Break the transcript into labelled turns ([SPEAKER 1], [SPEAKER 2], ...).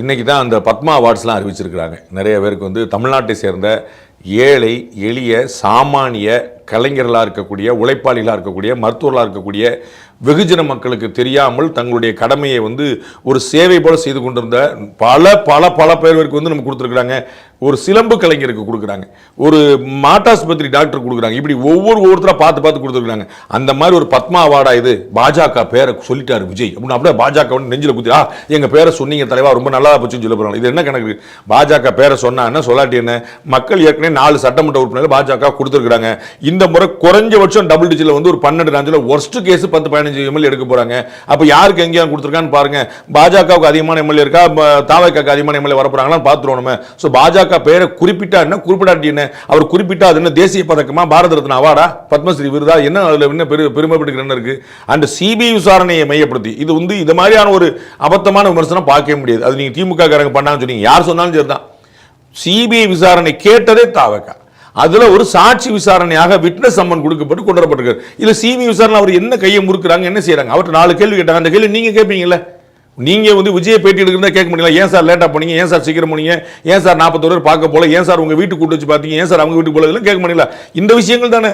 [SPEAKER 1] இன்னைக்கு தான் அந்த பத்மா அவார்ட்ஸ்லாம் அறிவிச்சிருக்கிறாங்க. நிறைய பேருக்கு வந்து தமிழ்நாட்டை சேர்ந்த ஏழை எளிய சாமானிய கலைஞர்களாக இருக்கக்கூடிய, உழைப்பாளிகளாக இருக்கக்கூடிய, மருத்துவர்களாக இருக்கக்கூடிய வெகுஜன மக்களுக்கு தெரியாமல் தங்களுடைய கடமையை வந்து ஒரு சேவை போல செய்து கொண்டிருந்த பல பல பல பேருக்கு வந்து நம்ம கொடுத்துருக்குறாங்க. ஒரு சிலம்பு கலைஞருக்கு கொடுக்குறாங்க, ஒரு மாட்டாஸ்பத்திரி டாக்டர் கொடுக்குறாங்க. இப்படி ஒவ்வொருத்தராக பார்த்து பார்த்து கொடுத்துருக்குறாங்க. அந்த மாதிரி ஒரு பத்மா அவார்டா இது? பாஜக பேரை சொல்லிட்டாரு விஜய் அப்படின்னு அப்படியே பாஜக வந்து நெஞ்சில் குத்தி, எங்கள் பேரை சொன்னீங்க தலைவா, ரொம்ப நல்லா போச்சுன்னு சொல்ல போகிறாங்க. இது என்ன கணக்கு? பாஜக பேரை சொன்னா என்ன, சொல்லாட்டி என்ன? மக்கள் ஏற்கனவே 4 சட்டமன்ற உறுப்பினர்கள் பாஜக கொடுத்துருக்காங்க. இந்த முறை குறைஞ்சபட்சம் டபுள் டிஜிட்ல வந்து ஒரு 12 ராஞ்சில் ஒர்ஸ்ட் கேஸ் 10-15 எம்எல்ஏ எடுக்க போறாங்க. அப்ப யாருக்கு எங்கேயா கொடுத்துருக்கான்னு பாருங்க. பாஜகவுக்கு அதிகமான எம்எல்ஏ இருக்கா, தாவேக்காக்கு அதிகமான எம்எல்ஏ வர போறாங்களா பார்த்துருவோம் நம்ம. ஸோ பாஜக பேரை குறிப்பிட்டா என்ன, குறிப்பிடாட்டி என்ன? அவர் குறிப்பிட்டா அது என்ன, தேசிய பதக்கமா, பாரத ரத்னா அவார்டா, பத்மஸ்ரீ விருதா, என்ன அதுல என்ன பெருமைப்படுகிற என்ன இருக்கு? அந்த சிபிஐ விசாரணையை மையப்படுத்தி இது வந்து இது மாதிரியான ஒரு அபத்தமான விமர்சனம் பார்க்க முடியாது. அது நீங்க திமுக காரங்க பண்ணாங்கன்னு சொன்னீங்க, யார் சொன்னாலும் சரிதான். சிபிஐ விசாரணை கேட்டதே தாவேக்கா. அதுல ஒரு சாட்சி விசாரணையாக விட்னஸ் சம்மன் கொடுக்கப்பட்டு கொண்டு வரப்பட்டிருக்காரு. இல்ல சிபிஐ விசாரணை அவர் என்ன கையை முறுக்குறாங்க, என்ன செய்யறாங்க? அவர்கிட்ட 4 கேள்வி கேட்டாங்க. அந்த கேள்வி நீங்க கேட்பீங்கல்ல, நீங்க வந்து விஜய் பேட்டி எடுக்கிறதா கேட்க முடியல. ஏன் சார் லேட்டா போனீங்க, ஏன் சார் சீக்கிரம் போனீங்க, ஏன் சார் 41 பேர் பார்க்க போல, ஏன் சார் உங்க வீட்டுக்கு கூட்டு வச்சு பாத்தீங்க, ஏன் சார் அவங்க வீட்டுக்கு போல, இதெல்லாம் கேட்க முடியல. இந்த விஷயங்கள் தானே